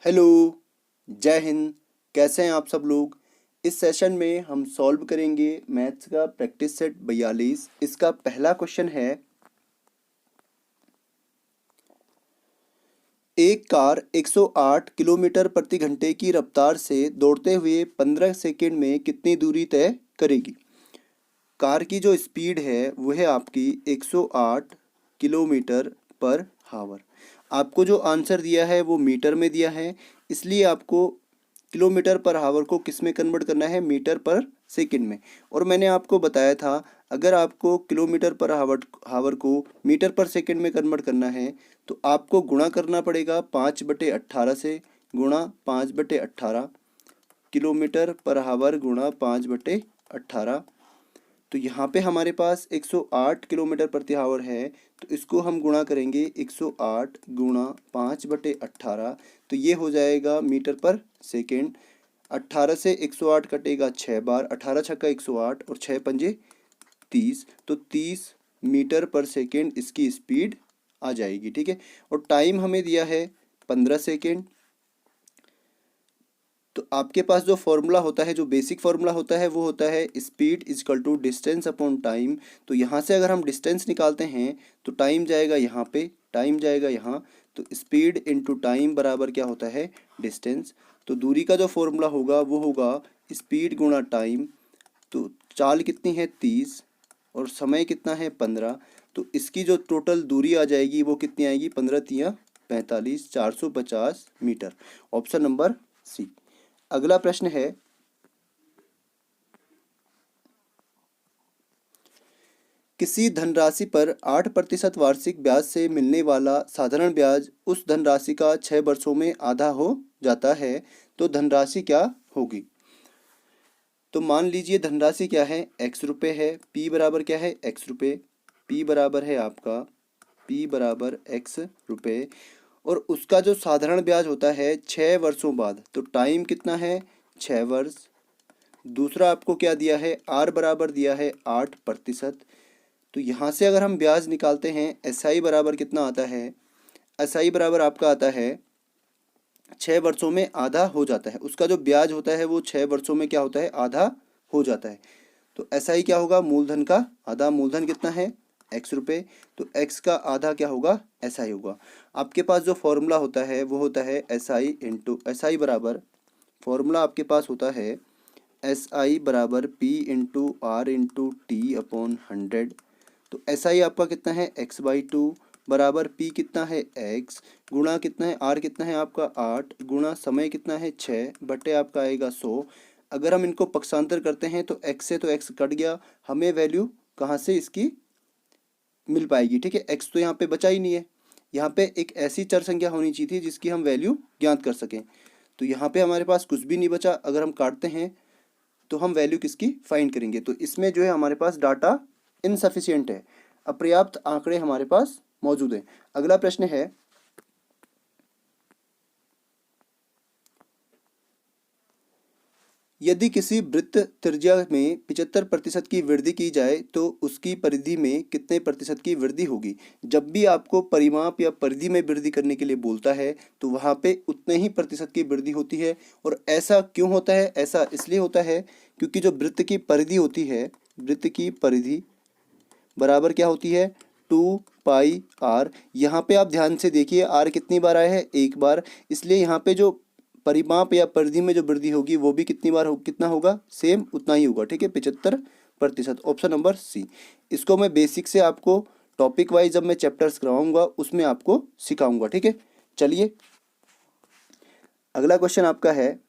Hello, जय हिंद। कैसे हैं आप सब लोग। इस सेशन में हम सॉल्व करेंगे मैथ्स का प्रैक्टिस सेट 42। इसका पहला क्वेश्चन है, एक कार 108 किलोमीटर प्रति घंटे की रफ्तार से दौड़ते हुए 15 सेकंड में कितनी दूरी तय करेगी। कार की जो स्पीड है वो है आपकी 108 किलोमीटर पर हावर। आपको जो आंसर दिया है वो मीटर में दिया है, इसलिए आपको किलोमीटर पर हावर को किस में कन्वर्ट करना है, मीटर पर सेकंड में। और मैंने आपको बताया था, अगर आपको किलोमीटर पर हावर को मीटर पर सेकंड में कन्वर्ट करना है तो आपको गुणा करना पड़ेगा 5/18 से। गुणा 5/18, किलोमीटर पर हावर गुणा 5/18। तो यहाँ पे हमारे पास 108 किलोमीटर प्रति आवर है, तो इसको हम गुणा करेंगे 108 गुणा 5/18, तो ये हो जाएगा मीटर पर सेकेंड। 18 से 108 कटेगा 6 बार, 18 छक्का 108 और 6 पंजे 30, तो 30 मीटर पर सेकेंड इसकी स्पीड आ जाएगी। ठीक है, और टाइम हमें दिया है 15 सेकेंड। तो आपके पास जो फॉर्मूला होता है, जो बेसिक फॉर्मूला होता है, वो होता है speed is equal to distance upon time. तो यहाँ से अगर हम डिस्टेंस निकालते हैं तो टाइम जाएगा यहाँ पे, टाइम जाएगा यहाँ, तो स्पीड इनटू टाइम बराबर क्या होता है, डिस्टेंस। तो दूरी का जो फॉर्मूला होगा वो होगा स्पीड गुणा टाइम। तो चाल कितनी है 30 और समय कितना है 15, तो इसकी जो टोटल दूरी आ जाएगी वो कितनी आएगी, 15 तिया 45, 450 मीटर। ऑप्शन नंबर सी। अगला प्रश्न है, किसी धनराशि पर 8% वार्षिक ब्याज से मिलने वाला साधारण ब्याज उस धनराशि का 6 वर्षों में आधा हो जाता है, तो धनराशि क्या होगी। तो मान लीजिए धनराशि क्या है, x रुपये है, p बराबर क्या है, x रुपये, p बराबर है आपका, p बराबर x रुपये, और उसका जो साधारण ब्याज होता है 6 वर्षों बाद, तो टाइम कितना है 6 वर्ष। दूसरा आपको क्या दिया है, आर बराबर दिया है 8%। तो यहाँ से अगर हम ब्याज निकालते हैं, एस आई बराबर कितना आता है, एस आई बराबर आपका आता है 6 वर्षों में आधा हो जाता है। उसका जो ब्याज होता है वो 6 वर्षों में क्या होता है, आधा हो जाता है। तो एस आई क्या होगा, मूलधन का आधा। मूलधन कितना है, x रुपये, तो x का आधा क्या होगा, एस आई होगा। आपके पास जो फॉर्मूला होता है वो होता है S I into S I बराबर, फॉर्मूला आपके पास होता है एस आई बराबर P into R into T upon 100। तो एस आई आपका कितना है, x/2 बराबर पी कितना है x, गुणा कितना है आर कितना है आपका 8, गुणा समय कितना है 6 बटे आपका आएगा 100। अगर हम इनको पक्षांतर करते हैं तो x से तो x कट गया, हमें वैल्यू कहाँ से इसकी मिल पाएगी। ठीक है, x तो यहाँ पे बचा ही नहीं है। यहाँ पे एक ऐसी चर संख्या होनी चाहिए थी जिसकी हम वैल्यू ज्ञात कर सकें, तो यहाँ पे हमारे पास कुछ भी नहीं बचा। अगर हम काटते हैं तो हम वैल्यू किसकी फाइंड करेंगे, तो इसमें जो है हमारे पास डाटा इनसफिशियंट है, अपर्याप्त आंकड़े हमारे पास मौजूद हैं। अगला प्रश्न है, यदि किसी वृत्त त्रिज्या में 75% की वृद्धि की जाए तो उसकी परिधि में कितने प्रतिशत की वृद्धि होगी। जब भी आपको परिमाप या परिधि में वृद्धि करने के लिए बोलता है तो वहाँ पे उतने ही प्रतिशत की वृद्धि होती है। और ऐसा क्यों होता है, ऐसा इसलिए होता है क्योंकि जो वृत्त की परिधि होती है, वृत्त की परिधि बराबर क्या होती है, 2πr। यहाँ पे आप ध्यान से देखिए, आर कितनी बार आया है, एक बार, इसलिए यहाँ पे जो परिमाप या परिधि में जो वृद्धि होगी वो भी कितनी बार कितना होगा, सेम उतना ही होगा। ठीक है, 75%। Option number C. इसको मैं बेसिक से आपको टॉपिक वाइज जब मैं चैप्टर्स करवाऊंगा उसमें आपको सिखाऊंगा। ठीक है, चलिए अगला क्वेश्चन आपका है,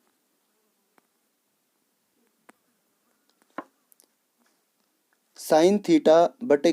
साइन थीटा बटे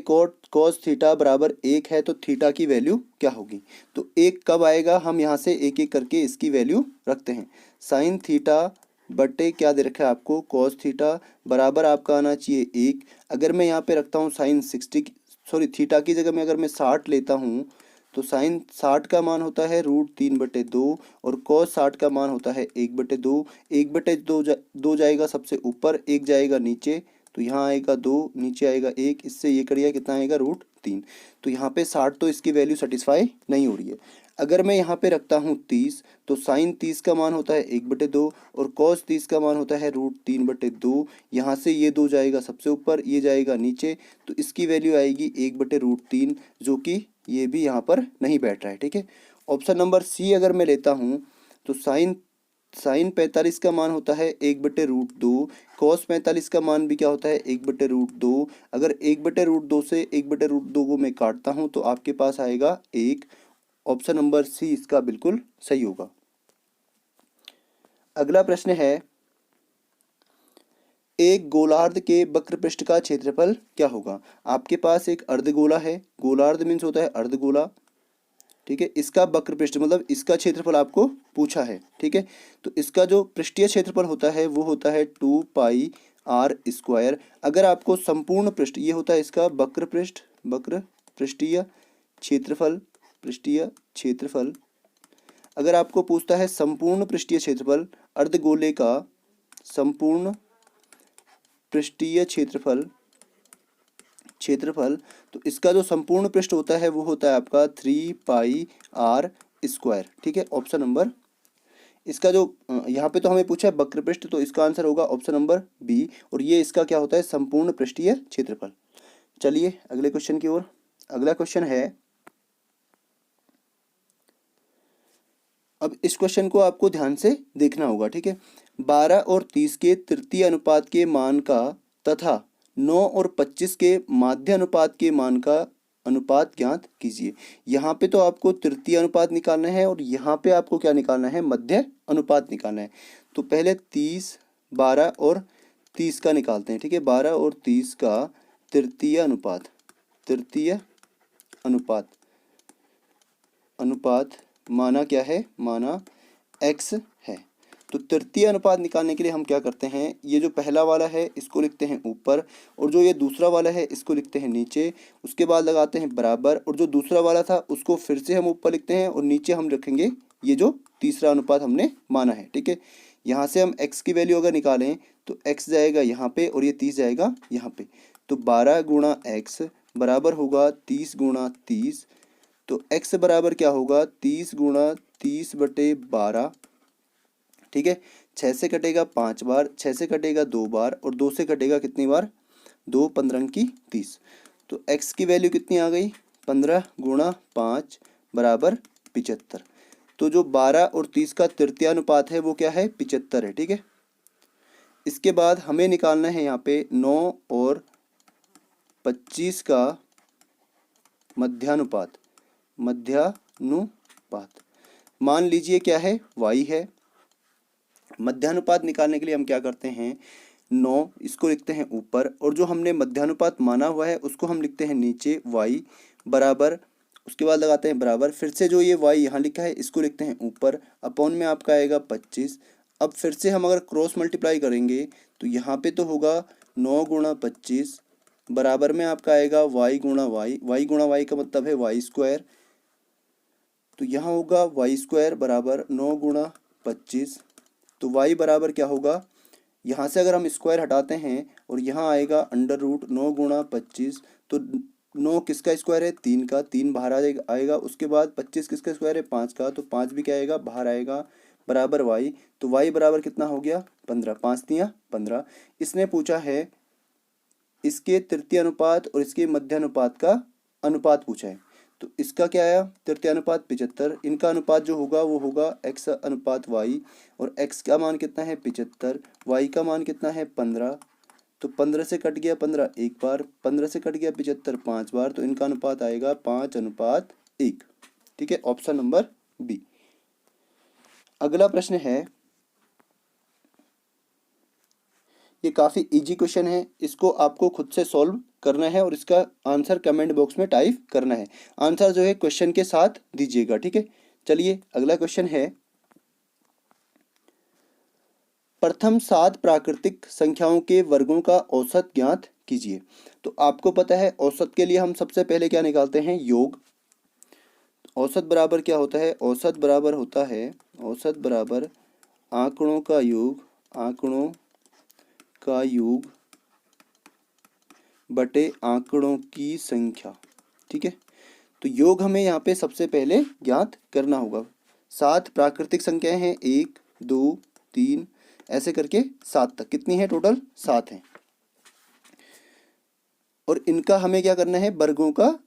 कॉस थीटा बराबर 1 है, तो थीटा की वैल्यू क्या होगी। तो एक कब आएगा, हम यहाँ से एक एक करके इसकी वैल्यू रखते हैं। साइन थीटा बटे क्या दे रखा है आपको, कॉस थीटा बराबर आपका आना चाहिए 1। अगर मैं यहाँ पे रखता हूँ साइन 60, सॉरी थीटा की जगह में अगर मैं 60 लेता हूँ तो साइन 60 का मान होता है √3/2 और कॉस 60 का मान होता है 1/2। 1/2 दो जाएगा सबसे ऊपर, एक जाएगा नीचे, तो यहाँ आएगा 2, नीचे आएगा 1, इससे ये करिए कितना आएगा √3। तो यहाँ पे 60 तो इसकी वैल्यू सेटिस्फाई नहीं हो रही है। अगर मैं यहाँ पे रखता हूँ 30, तो साइन 30 का मान होता है 1/2 और कॉस 30 का मान होता है √3/2। यहाँ से ये 2 जाएगा सबसे ऊपर, ये जाएगा नीचे, तो इसकी वैल्यू आएगी 1/√3, जो कि ये भी यहाँ पर नहीं बैठ रहा है। ठीक है, ऑप्शन नंबर सी अगर मैं लेता हूँ तो साइन साइन 45 का मान होता है 1/√2, कॉस 45 का मान भी क्या होता है 1/√2। अगर 1/√2 से 1/√2 को मैं काटता हूँ तो आपके पास आएगा 1। ऑप्शन नंबर सी इसका बिल्कुल सही होगा। अगला प्रश्न है, एक गोलार्ध के वक्र पृष्ठ का क्षेत्रफल क्या होगा। आपके पास एक अर्धगोला है, गोलार्ध मीन्स होता है अर्धगोला। ठीक है, इसका वक्र पृष्ठ मतलब इसका क्षेत्रफल आपको पूछा है। ठीक है, तो इसका जो पृष्ठीय क्षेत्रफल होता है वो होता है 2πr²। अगर आपको संपूर्ण पृष्ठ, ये होता है इसका वक्र पृष्ठ, वक्र पृष्ठीय क्षेत्रफल, पृष्ठीय क्षेत्रफल। अगर आपको पूछता है संपूर्ण पृष्ठीय क्षेत्रफल अर्धगोले का, संपूर्ण पृष्ठीय क्षेत्रफल, क्षेत्रफल, तो इसका जो संपूर्ण पृष्ठ होता है वो होता है आपका 3πr²। ठीक है, ऑप्शन नंबर, इसका जो यहाँ पे तो हमें पूछा है वक्र पृष्ठ, तो इसका आंसर होगा ऑप्शन नंबर बी, और ये इसका क्या होता है संपूर्ण पृष्ठीय क्षेत्रफल। चलिए अगले क्वेश्चन की ओर। अगला क्वेश्चन है, अब इस क्वेश्चन को आपको ध्यान से देखना होगा। ठीक है, 12 और 30 के तृतीय अनुपात के मान का तथा 9 और 25 के माध्य अनुपात के मान का अनुपात ज्ञात कीजिए। यहाँ पे तो आपको तृतीय अनुपात निकालना है और यहाँ पे आपको क्या निकालना है, मध्य अनुपात निकालना है। तो पहले 30, 12 और 30 का निकालते हैं। ठीक है, 12 और 30 का तृतीय अनुपात, तृतीय अनुपात, अनुपात माना क्या है, माना x है। तो तृतीय अनुपात निकालने के लिए हम क्या करते हैं, ये जो पहला वाला है इसको लिखते हैं ऊपर, और जो ये दूसरा वाला है इसको लिखते हैं नीचे। उसके बाद लगाते हैं बराबर, और जो दूसरा वाला था उसको फिर से हम ऊपर लिखते हैं और नीचे हम रखेंगे ये जो तीसरा अनुपात हमने माना है। ठीक है, यहाँ से हम x की वैल्यू अगर निकालें तो x जाएगा यहाँ पे और ये 30 जाएगा यहाँ पे। तो 12 गुणा x बराबर होगा 30 गुणा 30। तो x बराबर क्या होगा, 30 गुणा 30/12। ठीक है, 6 से कटेगा 5 बार, 6 से कटेगा 2 बार, और 2 से कटेगा कितनी बार, 2 15 की 30। तो x की वैल्यू कितनी आ गई, 15 गुणा 5 बराबर 75। तो जो 12 और 30 का तृतीय अनुपात है वो क्या है, 75 है। ठीक है, इसके बाद हमें निकालना है यहाँ पे 9 और 25 का मध्यानुपात, मध्यानुपात मान लीजिए क्या है, y है। मध्यानुपात निकालने के लिए हम क्या करते हैं, 9 इसको लिखते हैं ऊपर, और जो हमने मध्यानुपात माना हुआ है उसको हम लिखते हैं नीचे, y बराबर, उसके बाद लगाते हैं बराबर, फिर से जो ये y यहाँ लिखा है इसको लिखते हैं ऊपर, अपॉन में आपका आएगा 25। अब फिर से हम अगर क्रॉस मल्टीप्लाई करेंगे तो यहाँ पे तो होगा 9 गुणा 25 बराबर में आपका आएगा y गुणा y का मतलब है y²। तो यहाँ होगा y² बराबर 9 गुणा 25। तो y बराबर क्या होगा, यहाँ से अगर हम स्क्वायर हटाते हैं और यहाँ आएगा √9 गुणा 25। तो 9 किसका स्क्वायर है, 3 का, 3 बाहर आएगा। उसके बाद 25 किसका स्क्वायर है, 5 का, तो 5 भी क्या आएगा, बाहर आएगा, बराबर y। तो y बराबर कितना हो गया, 15, 5 तियाँ 15। इसने पूछा है इसके तृतीय अनुपात और इसके मध्य अनुपात का अनुपात पूछा है। तो इसका क्या आया, तृतीय अनुपात 75, इनका अनुपात जो होगा वो होगा x अनुपात y, और x का मान कितना है 75, y का मान कितना है 15। तो 15 से कट गया 15 एक बार, 15 से कट गया 75 5 बार, तो इनका अनुपात आएगा 5:1। ठीक है, ऑप्शन नंबर बी। अगला प्रश्न है, ये काफ़ी इजी क्वेश्चन है, इसको आपको खुद से सॉल्व करना है और इसका आंसर कमेंट बॉक्स में टाइप करना है। आंसर जो है क्वेश्चन के साथ दीजिएगा। ठीक है, चलिए अगला क्वेश्चन है, प्रथम 7 प्राकृतिक संख्याओं के वर्गों का औसत ज्ञात कीजिए। तो आपको पता है औसत के लिए हम सबसे पहले क्या निकालते हैं, योग। औसत बराबर क्या होता है, औसत बराबर होता है, औसत बराबर आंकड़ों का योग, आंकड़ों का योग बटे आंकड़ों की संख्या। ठीक है, तो योग हमें यहाँ पे सबसे पहले ज्ञात करना होगा। 7 प्राकृतिक संख्याएं हैं, 1 2 3 ऐसे करके 7 तक, कितनी है टोटल? 7 हैं। और इनका हमें क्या करना है? वर्गों का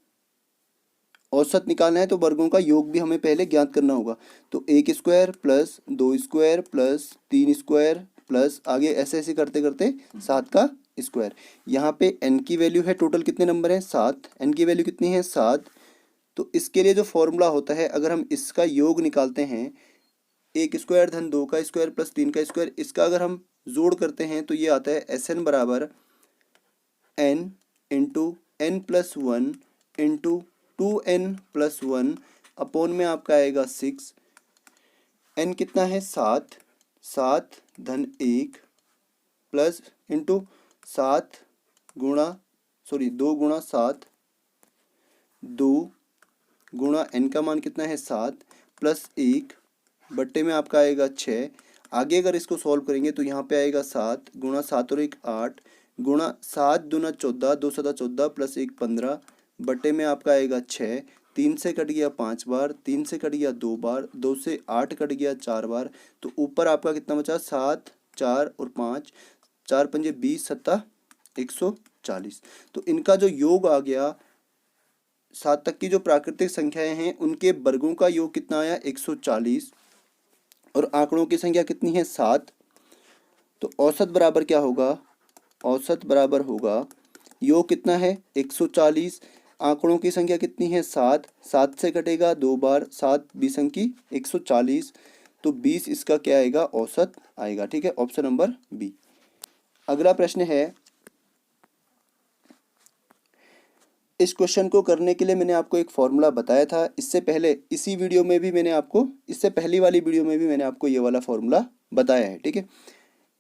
औसत निकालना है, तो वर्गों का योग भी हमें पहले ज्ञात करना होगा। तो 1 square plus 2 square plus 3 square plus आगे ऐसे ऐसे करते करते 7 का स्क्वायर। यहाँ पे n की वैल्यू है, टोटल कितने नंबर हैं? 7। n की वैल्यू कितनी है? 7। तो इसके लिए जो फॉर्मूला होता है, अगर हम इसका योग निकालते हैं, 1 स्क्वायर धन 2 का स्क्वायर प्लस 3 का स्क्वायर, इसका अगर हम जोड़ करते हैं तो ये आता है Sn बराबर n into N plus one into 2n+1 upon में आपका आएगा 6। n कितना है? 7। 7 धन 1 प्लस इंटू 7 गुणा 2 गुणा 7, 2 गुणा n का मान कितना है? 7 प्लस 1 बट्टे में आपका आएगा 6। आगे अगर इसको सॉल्व करेंगे तो यहाँ पे आएगा 7 गुणा 7 और 1 8 गुणा 7 दूना 14, 2 सदा 14 प्लस 1 15 बट्टे में आपका आएगा 6। 3 से कट गया 5 बार, 3 से कट गया 2 बार, 2 से 8 कट गया 4 बार, तो ऊपर आपका कितना बचा? 7 4 और 5, 4 पंजे 20 सत्ता 140। तो इनका जो योग आ गया, 7 तक की जो प्राकृतिक संख्याएं हैं उनके वर्गों का योग कितना आया? 140। और आंकड़ों की संख्या कितनी है? 7। तो औसत बराबर क्या होगा? औसत बराबर होगा, योग कितना है? 140। आंकड़ों की संख्या कितनी है? 7। 7 से कटेगा 2 बार, 7 20 अंकी 140, तो 20 इसका क्या आएगा? औसत आएगा। ठीक है, ऑप्शन नंबर बी। अगला प्रश्न है, इस क्वेश्चन को करने के लिए मैंने आपको एक फॉर्मूला बताया था। इससे पहले इसी वीडियो में भी मैंने आपको, इससे पहली वाली वीडियो में भी मैंने आपको ये वाला फॉर्मूला बताया है। ठीक है,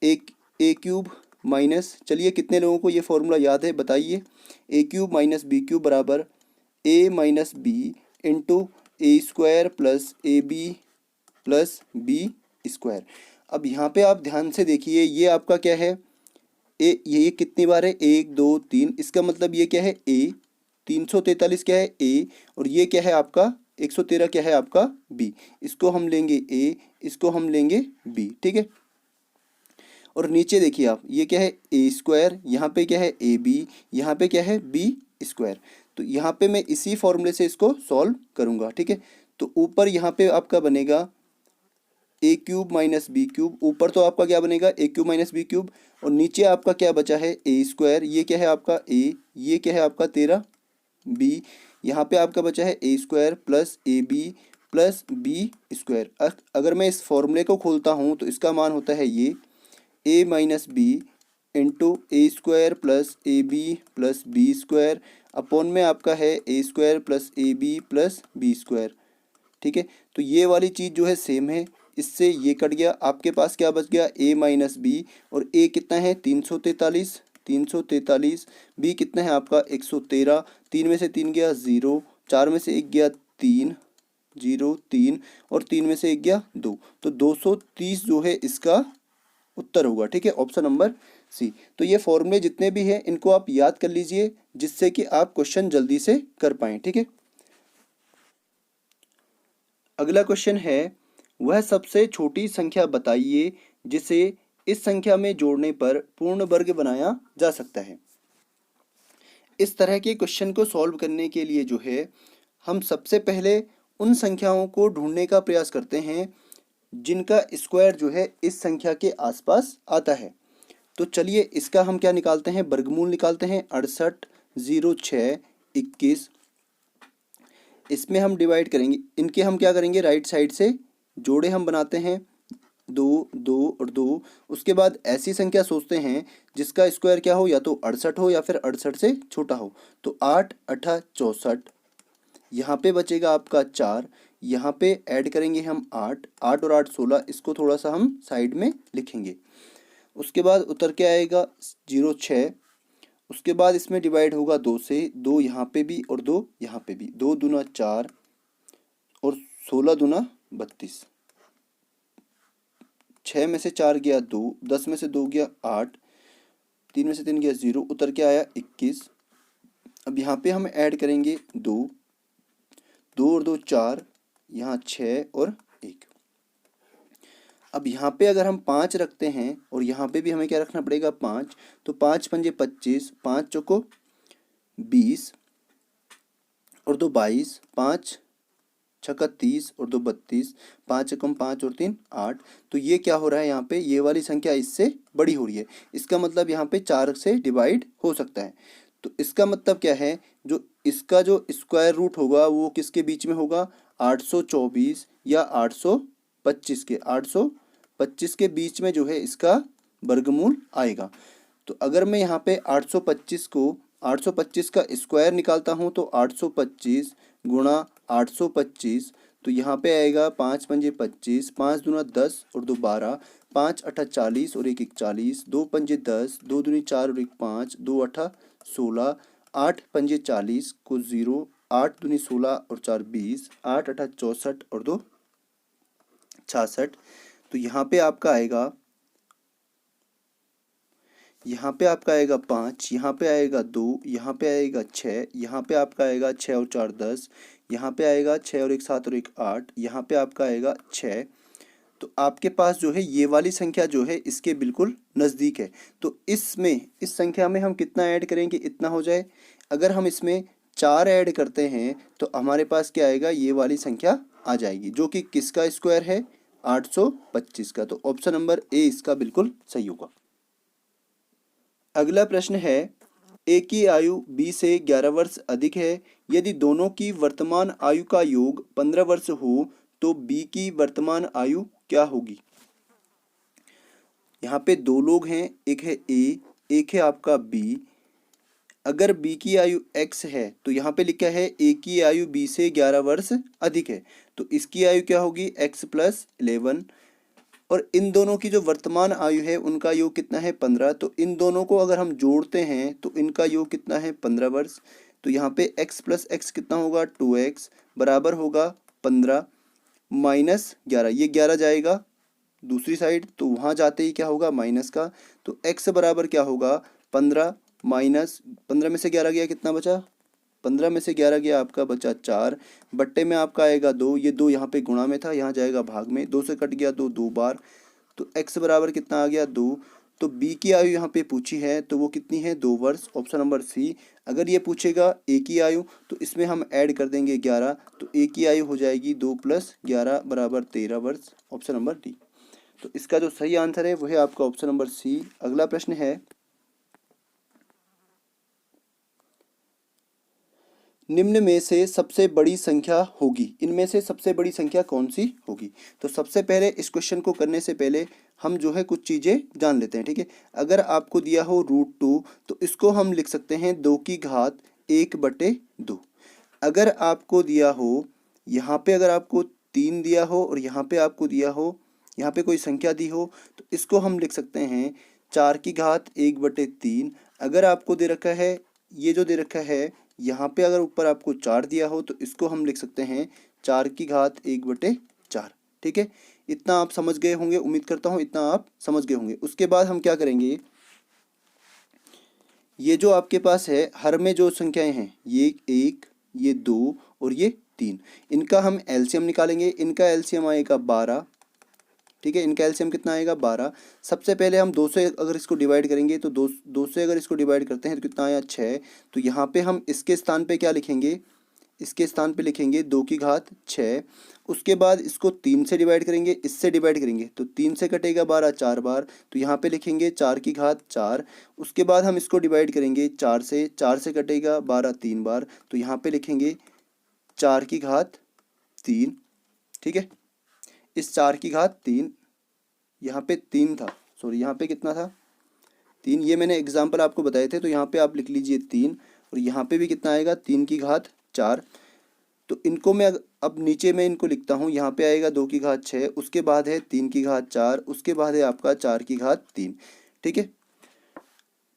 एक ए क्यूब माइनस, चलिए कितने लोगों को ये फॉर्मूला याद है बताइए? A cube minus B cube बराबर A minus B into A square plus A B plus B square. अब यहाँ पे आप ध्यान से देखिए, ये आपका क्या है? ये कितनी बार है? 1 2 3, इसका मतलब ये क्या है? ए। 343 क्या है? ए। और ये क्या है आपका? 113 क्या है आपका? बी। इसको हम लेंगे ए, इसको हम लेंगे बी। ठीक है, और नीचे देखिए आप, ये क्या है? ए स्क्वायर, यहाँ पे क्या है? ए बी, यहाँ पे क्या है? B square. तो यहाँ पे मैं इसी फॉर्मूले से इसको सॉल्व करूँगा। ठीक है, तो ऊपर यहाँ पे आपका बनेगा ए क्यूब माइनस बी क्यूब, ऊपर तो आपका क्या बनेगा? ए क्यूब माइनस बी क्यूब, और नीचे आपका क्या बचा है? ए स्क्वायर, ये क्या है आपका? ए, ये क्या है आपका? 13 बी, यहाँ पे आपका बचा है A square plus B square. अगर मैं इस फॉर्मूले को खोलता हूँ तो इसका मान होता है ये A minus B into A square plus A B plus B square upon में आपका है A square plus A B square. ठीक है, तो ये वाली चीज़ जो है सेम है, इससे ये कट गया, आपके पास क्या बच गया? ए माइनस बी, और ए कितना है? 343, बी कितना है आपका? 113। 3 में से 3 गया 0, 4 में से 1 गया 3, 0 3, और 3 में से 1 गया 2, तो 230 जो है इसका उत्तर होगा। ठीक है, ऑप्शन नंबर सी। तो ये फॉर्मूले जितने भी हैं इनको आप याद कर लीजिए, जिससे कि आप क्वेश्चन जल्दी से कर पाएं। ठीक है, अगला क्वेश्चन है, वह सबसे छोटी संख्या बताइए जिसे इस संख्या में जोड़ने पर पूर्ण वर्ग बनाया जा सकता है। इस तरह के क्वेश्चन को सॉल्व करने के लिए जो है, हम सबसे पहले उन संख्याओं को ढूंढने का प्रयास करते हैं जिनका स्क्वायर जो है इस संख्या के आसपास आता है। तो चलिए इसका हम क्या निकालते हैं? वर्गमूल निकालते हैं। 68 0 6 21, इसमें हम डिवाइड करेंगे, इनके हम क्या करेंगे? राइट साइड से जोड़े हम बनाते हैं, 2 2 और 2। उसके बाद ऐसी संख्या सोचते हैं जिसका स्क्वायर क्या हो, या तो 68 हो या फिर 68 से छोटा हो। तो 8 8 64, यहाँ पे बचेगा आपका 4, यहाँ पे ऐड करेंगे हम 8 8 और 8 16, इसको थोड़ा सा हम साइड में लिखेंगे। उसके बाद उतर के आएगा 0 6, उसके बाद इसमें डिवाइड होगा 2 से, 2 यहाँ पे भी और 2 यहाँ पे भी, 2 दूना 4 और 16 दूना 32, 6 में से 4 गया 2, 10 में से 2 गया 8, 3 में से 3 गया 0, उतर के आया 21। अब यहाँ पे हम ऐड करेंगे 2 2 और 2 4, यहाँ 6 और 1। अब यहाँ पे अगर हम 5 रखते हैं और यहाँ पे भी हमें क्या रखना पड़ेगा 5, तो 5 पंजे 25, 5 चौको 20 और 2 22, 5 छक्का 30 और 2 32, 5 एकम 5 और 3 8। तो ये क्या हो रहा है यहाँ पे, ये वाली संख्या इससे बड़ी हो रही है। इसका मतलब यहाँ पे 4 से डिवाइड हो सकता है। तो इसका मतलब क्या है, जो इसका जो स्क्वायर रूट होगा वो किसके बीच में होगा, 824 या 825 के, 825 के बीच में जो है इसका वर्गमूल आएगा। तो अगर मैं यहाँ पे 825 का स्क्वायर निकालता हूँ तो 825 गुणा 825, तो यहाँ पे आएगा 5 पंजे 25, 5 दूना 10 और 2 12, 5 अठा 40 और 1 41, 2 पंजे 10, 2 दूनी 4 और 1 5, 2 अठा 16, 8 पंजे 40 को 0, 8 दूनी 16 और 4 20, 8 अठा 64 और 2 66। तो यहाँ पे आपका आएगा 5, यहाँ पे आएगा 2, यहाँ पे आएगा 6, यहाँ पे आपका आएगा 6 और 4 10, यहाँ पे आएगा 6 और 1 7 और 1 8, यहाँ पे आपका आएगा 6। तो आपके पास जो है ये वाली संख्या जो है इसके बिल्कुल नज़दीक है। तो इस संख्या में हम कितना ऐड करेंगे, इतना हो जाए। अगर हम इसमें 4 ऐड करते हैं तो हमारे पास क्या आएगा, ये वाली संख्या आ जाएगी, जो कि किसका स्क्वायर है, 825 का। तो ऑप्शन नंबर ए इसका बिल्कुल सही होगा। अगला प्रश्न है, ए की आयु बी से 11 वर्ष अधिक है। यदि दोनों की वर्तमान आयु का योग 15 वर्ष हो तो बी की वर्तमान आयु क्या होगी। यहाँ पे दो लोग हैं, एक है ए, एक है आपका बी। अगर बी की आयु x है तो यहाँ पे लिखा है ए की आयु बी से 11 वर्ष अधिक है, तो इसकी आयु क्या होगी, x प्लस 11। और इन दोनों की जो वर्तमान आयु है उनका योग कितना है, 15। तो इन दोनों को अगर हम जोड़ते हैं तो इनका योग कितना है, 15 वर्ष। तो यहाँ पे x प्लस x कितना होगा, 2x बराबर होगा 15 माइनस 11। ये 11 जाएगा दूसरी साइड, तो वहाँ जाते ही क्या होगा, माइनस का। तो x बराबर क्या होगा, 15 माइनस 15 में से 11 गया, कितना बचा, 15 में से 11 गया आपका बचा 4, बट्टे में आपका आएगा 2, ये 2 यहाँ पे गुणा में था, यहाँ जाएगा भाग में, 2 से कट गया 2 2 बार। तो x बराबर कितना आ गया, 2। तो b की आयु यहाँ पे पूछी है तो वो कितनी है, 2 वर्ष, ऑप्शन नंबर सी। अगर ये पूछेगा a की आयु तो इसमें हम ऐड कर देंगे 11, तो a की आयु हो जाएगी 2 प्लस 11 बराबर 13 वर्ष, ऑप्शन नंबर डी। तो इसका जो सही आंसर है वो है आपका ऑप्शन नंबर सी। अगला प्रश्न है, निम्न में से सबसे बड़ी संख्या होगी, इनमें से सबसे बड़ी संख्या कौन सी होगी। तो सबसे पहले इस क्वेश्चन को करने से पहले हम जो है कुछ चीज़ें जान लेते हैं, ठीक है। अगर आपको दिया हो √2 तो इसको हम लिख सकते हैं 2 की घात 1/2। अगर आपको दिया हो, यहाँ पे अगर आपको 3 दिया हो और यहाँ पे आपको दिया हो, यहाँ पे कोई संख्या दी हो, तो इसको हम लिख सकते हैं 4 की घात 1/3। अगर आपको दे रखा है, ये जो दे रखा है यहाँ पे अगर ऊपर आपको 4 दिया हो तो इसको हम लिख सकते हैं 4 की घात 1/4, ठीक है। इतना आप समझ गए होंगे, उम्मीद करता हूँ इतना आप समझ गए होंगे। उसके बाद हम क्या करेंगे, ये जो आपके पास है हर में जो संख्याएं हैं, ये 1, ये 2 और ये 3, इनका हम एलसीएम निकालेंगे। इनका एलसीएम आएगा 12, ठीक है। इनका एलसीएम कितना आएगा, 12। सबसे पहले हम 2 से अगर इसको डिवाइड करेंगे तो 2 से अगर इसको डिवाइड करते हैं तो कितना आया, 6। तो यहाँ पे हम इसके स्थान पे क्या लिखेंगे, इसके स्थान पे लिखेंगे 2 की घात 6। उसके बाद इसको 3 से डिवाइड करेंगे, इससे डिवाइड करेंगे तो 3 से कटेगा 12 4 बार, तो यहाँ पे लिखेंगे 4 की घात 4। उसके बाद हम इसको डिवाइड करेंगे 4 से कटेगा 12 3 बार, तो यहाँ पे लिखेंगे 4 की घात 3, ठीक है। इस 4 की घात 3, यहाँ पे 3 था, सॉरी यहाँ पे कितना था, 3। ये मैंने एग्जाम्पल आपको बताए थे, तो यहाँ पे आप लिख लीजिए 3। और यहाँ पे भी कितना आएगा, 3 की घात 4। तो इनको मैं अब नीचे में इनको लिखता हूँ, यहाँ पे आएगा 2 की घात 6, उसके बाद है 3 की घात 4, उसके बाद है आपका 4 की घात 3, ठीक है।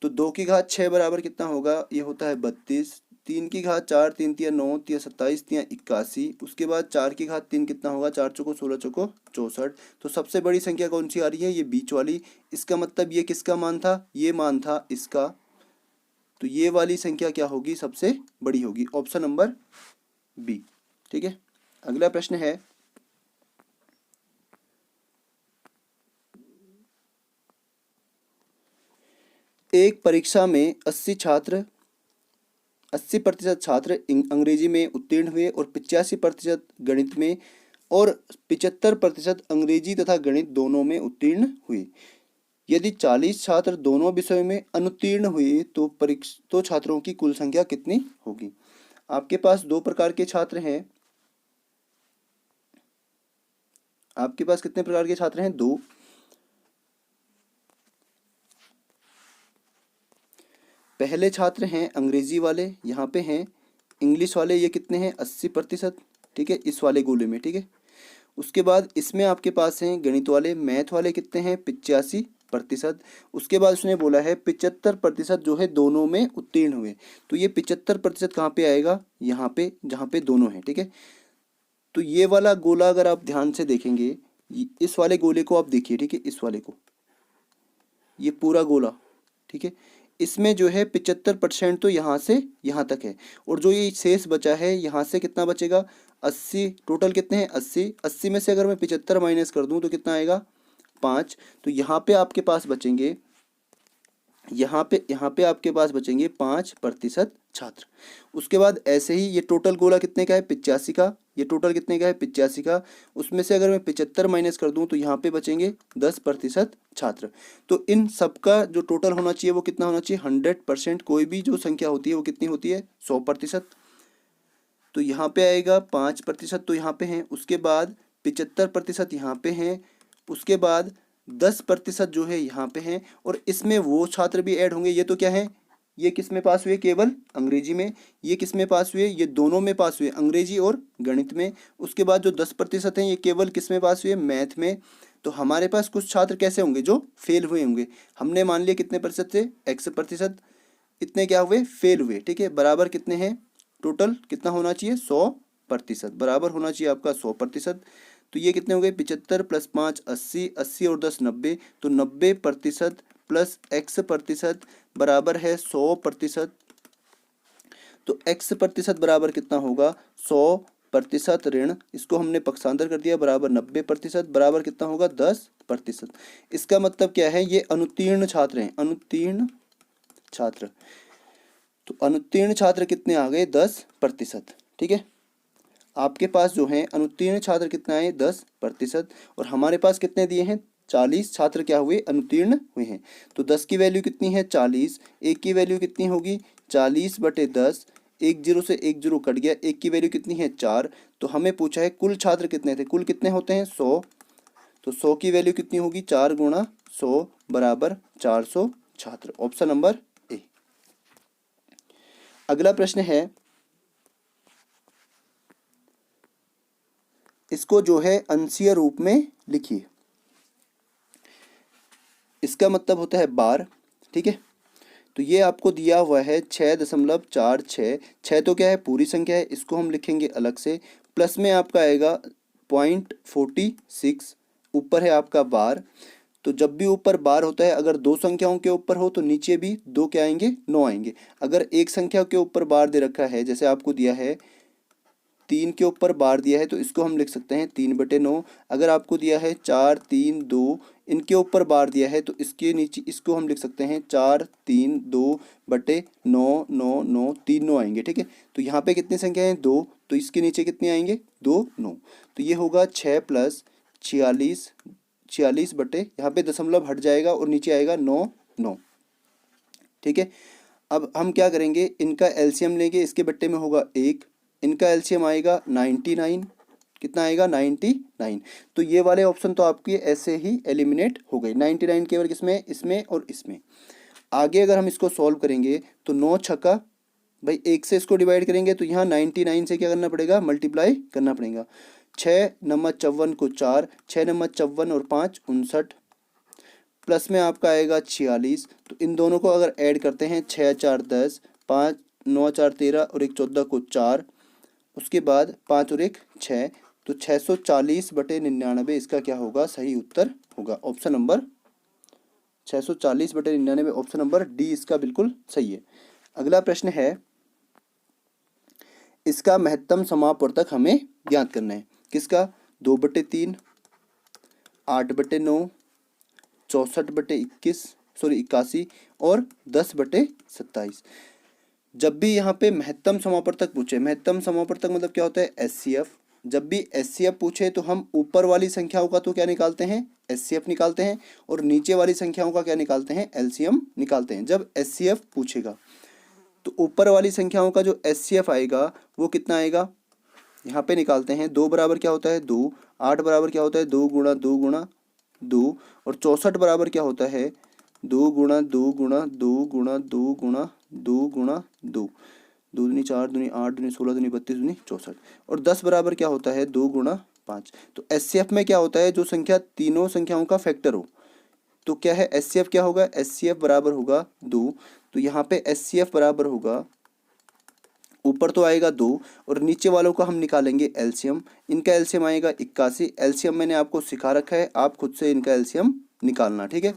तो 2 की घात 6 बराबर कितना होगा, ये होता है 32। 3 की घात 4, 3 तिया 9, तिया 27, तिया 81। उसके बाद 4 की घात 3 कितना होगा, 4 चौको 16 चौको 64। तो सबसे बड़ी संख्या कौन सी आ रही है, ये बीच वाली। इसका मतलब ये किसका मान था, ये मान था इसका। तो ये वाली संख्या क्या होगी, सबसे बड़ी होगी, ऑप्शन नंबर बी, ठीक। ठीक है। अगला प्रश्न है, एक परीक्षा में 80% छात्र अंग्रेजी में उत्तीर्ण हुए और 85% गणित में और 75% अंग्रेजी तथा गणित दोनों में उत्तीर्ण हुए। यदि 40 छात्र दोनों विषयों में अनुत्तीर्ण हुए तो छात्रों की कुल संख्या कितनी होगी? आपके पास दो प्रकार के छात्र हैं। आपके पास कितने प्रकार के छात्र हैं? दो। पहले छात्र हैं अंग्रेजी वाले, यहाँ पे हैं इंग्लिश वाले, ये कितने हैं? 80%, ठीक है, इस वाले गोले में, ठीक है। उसके बाद इसमें आपके पास हैं गणित वाले, मैथ वाले कितने हैं? 85%। उसके बाद उसने बोला है 75% जो है दोनों में उत्तीर्ण हुए, तो ये 75% कहाँ पे आएगा? यहाँ पे, जहाँ पे दोनों हैं, ठीक है। तो ये वाला गोला अगर आप ध्यान से देखेंगे, इस वाले गोले को आप देखिए, ठीक है, इस वाले को, ये पूरा गोला, ठीक है, इसमें जो है 75% तो यहाँ से यहाँ तक है, और जो ये शेष बचा है यहाँ से कितना बचेगा? 80। टोटल कितने हैं? 80। 80 में से अगर मैं 75 माइनस कर दूँ तो कितना आएगा? 5। तो यहाँ पे आपके पास बचेंगे, यहाँ पे आपके पास बचेंगे 5% छात्र। उसके बाद ऐसे ही ये टोटल गोला कितने का है? 85 का। ये टोटल कितने का है? 85 का। उसमें से अगर मैं 75 माइनस कर दूं तो यहाँ पे बचेंगे 10% छात्र। तो इन सबका जो टोटल होना चाहिए वो कितना होना चाहिए? 100%। कोई भी जो संख्या होती है वो कितनी होती है? 100%। तो यहाँ पे आएगा 5% तो यहाँ पे हैं, उसके बाद 75% यहाँ पे हैं, उसके बाद 10% जो है यहाँ पे हैं, और इसमें वो छात्र भी ऐड होंगे। ये तो क्या है? ये किस में पास हुए? केवल अंग्रेजी में। ये किस में पास हुए? ये दोनों में पास हुए, अंग्रेजी और गणित में। उसके बाद जो 10% हैं ये केवल किस में पास हुए? मैथ में। तो हमारे पास कुछ छात्र कैसे होंगे? जो फेल हुए होंगे। हमने मान लिया कितने प्रतिशत थे? X%। इतने क्या हुए? फेल हुए, ठीक है। बराबर कितने हैं? टोटल कितना होना चाहिए? 100%। बराबर होना चाहिए आपका 100%। तो ये कितने हो गए? 75 + 5 80, 80 और 10 90, तो 90% प्लस X% बराबर है 100%। तो X% बराबर कितना होगा? 100% ऋण, इसको हमने पक्षांतर कर दिया, बराबर 90%, बराबर कितना होगा? 10%। इसका मतलब क्या है? ये अनुत्तीर्ण छात्र हैं, अनुत्तीर्ण छात्र। तो अनुत्तीर्ण छात्र कितने आ गए? 10%, ठीक है। आपके पास जो है अनुत्तीर्ण छात्र कितना है? 10%। और हमारे पास कितने दिए हैं? 40 छात्र क्या हुए? अनुत्तीर्ण हुए हैं। तो 10 की वैल्यू कितनी है? 40। एक की वैल्यू कितनी होगी? 40/10। एक जीरो से एक जीरो कट गया, एक की वैल्यू कितनी है? 4। तो हमें पूछा है कुल छात्र कितने थे? कुल कितने होते हैं? 100। तो 100 की वैल्यू कितनी होगी? 4 × 100 बराबर 400 छात्र। Option number A. अगला प्रश्न है, इसको जो है अंशीय रूप में लिखिए। इसका मतलब होता है बार, ठीक है। तो ये आपको दिया हुआ है 6.46। 6 तो क्या है? पूरी संख्या है, इसको हम लिखेंगे अलग से। प्लस में आपका आएगा 0.46, ऊपर है आपका बार। तो जब भी ऊपर बार होता है, अगर दो संख्याओं के ऊपर हो तो नीचे भी दो क्या आएंगे? 9 आएंगे। अगर एक संख्या के ऊपर बार दे रखा है, जैसे आपको दिया है 3 के ऊपर बार दिया है, तो इसको हम लिख सकते हैं 3/9। अगर आपको दिया है 4 3 2, इनके ऊपर बार दिया है, तो इसके नीचे इसको हम लिख सकते हैं 4 3 2/9 9 9 3 9 आएंगे, ठीक है। तो यहाँ पे कितनी संख्या है? 2, तो इसके नीचे कितने आएंगे? 2 9। तो ये होगा 6 + 46, 46 बटे, यहाँ पे दशमलव हट जाएगा और नीचे आएगा 9 9, ठीक है। अब हम क्या करेंगे? इनका एलसीएम लेंगे, इसके बट्टे में होगा 1, इनका एलसीएम आएगा 99। कितना आएगा? 99। तो ये वाले ऑप्शन तो आपके ऐसे ही एलिमिनेट हो गए। 99 केवल किसमें? इसमें और इसमें। आगे अगर हम इसको सॉल्व करेंगे तो 9 छक्का, भाई 1 से इसको डिवाइड करेंगे तो यहाँ 99 से क्या करना पड़ेगा? मल्टीप्लाई करना पड़ेगा। 6 9 54 को 4, 6 9 54 और 5 59, प्लस में आपका आएगा 46। तो इन दोनों को अगर ऐड करते हैं, 6 4 10, 5 9 4 13 और 1 14 को 4, उसके बाद 5 और 1 6, तो 640/99 इसका क्या होगा? सही उत्तर होगा option number 640/99, option number D इसका बिल्कुल सही है। अगला प्रश्न है, इसका महत्तम समापवर्तक हमें ज्ञात करना है। किसका? 2/3, 8/9, 81 और 10/27। जब भी यहाँ पे महत्तम समापवर्तक पूछे, महत्तम समापवर्तक मतलब क्या होता है? एचसीएफ। जब भी एचसीएफ पूछे तो हम ऊपर वाली संख्याओं का तो क्या निकालते हैं? एचसीएफ निकालते हैं, और नीचे वाली संख्याओं का क्या निकालते हैं? एलसीएम निकालते हैं जब एचसीएफ पूछेगा। तो ऊपर वाली संख्याओं का जो एचसीएफ आएगा वो कितना आएगा? यहाँ पे निकालते हैं। 2 बराबर क्या होता है? 2। 8 बराबर क्या होता है? 2 गुणा 2 गुणा 2। और 64 बराबर क्या होता है? 2 गुणा 2 गुणा 2 गुणा 2 गुणा 2 गुणा 2। 2 दूनी 4 दूनी 8 दूनी 16 दूनी 32 दूनी 64। और 10 बराबर क्या होता है? 2 गुणा 5। तो एचसीएफ में क्या होता है? जो संख्या तीनों संख्याओं का फैक्टर हो। तो क्या है एचसीएफ? क्या होगा? एचसीएफ बराबर होगा 2। तो यहाँ पे एचसीएफ बराबर होगा, ऊपर तो आएगा 2 और नीचे वालों का हम निकालेंगे एलसीएम। इनका एलसीएम आएगा 81। एलसीएम मैंने आपको सिखा रखा है, आप खुद से इनका एलसीएम निकालना। ठीक है,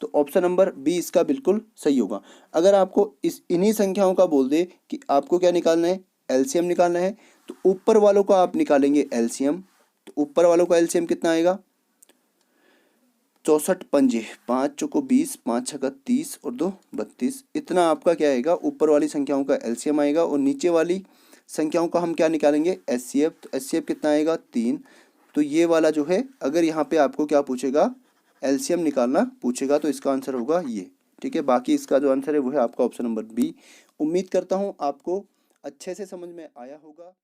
तो ऑप्शन नंबर बी इसका बिल्कुल सही होगा। अगर आपको इन्हीं संख्याओं का बोल दे कि आपको क्या निकालना है? एलसीएम निकालना है, तो ऊपर वालों का आप निकालेंगे एलसीएम। तो ऊपर वालों का एलसीएम कितना आएगा? 64 पंजे 5 चौको 20, 5 छक्का 30 और 2 32। इतना आपका क्या आएगा? ऊपर वाली संख्याओं का एलसीएम आएगा। और नीचे वाली संख्याओं का हम क्या निकालेंगे? एचसीएफ। तो एचसीएफ कितना आएगा? 3। तो ये वाला जो है, अगर यहाँ पे आपको क्या पूछेगा? एलसीएम निकालना पूछेगा, तो इसका आंसर होगा ये। ठीक है, बाकी इसका जो आंसर है वो है आपका ऑप्शन नंबर बी। उम्मीद करता हूँ आपको अच्छे से समझ में आया होगा।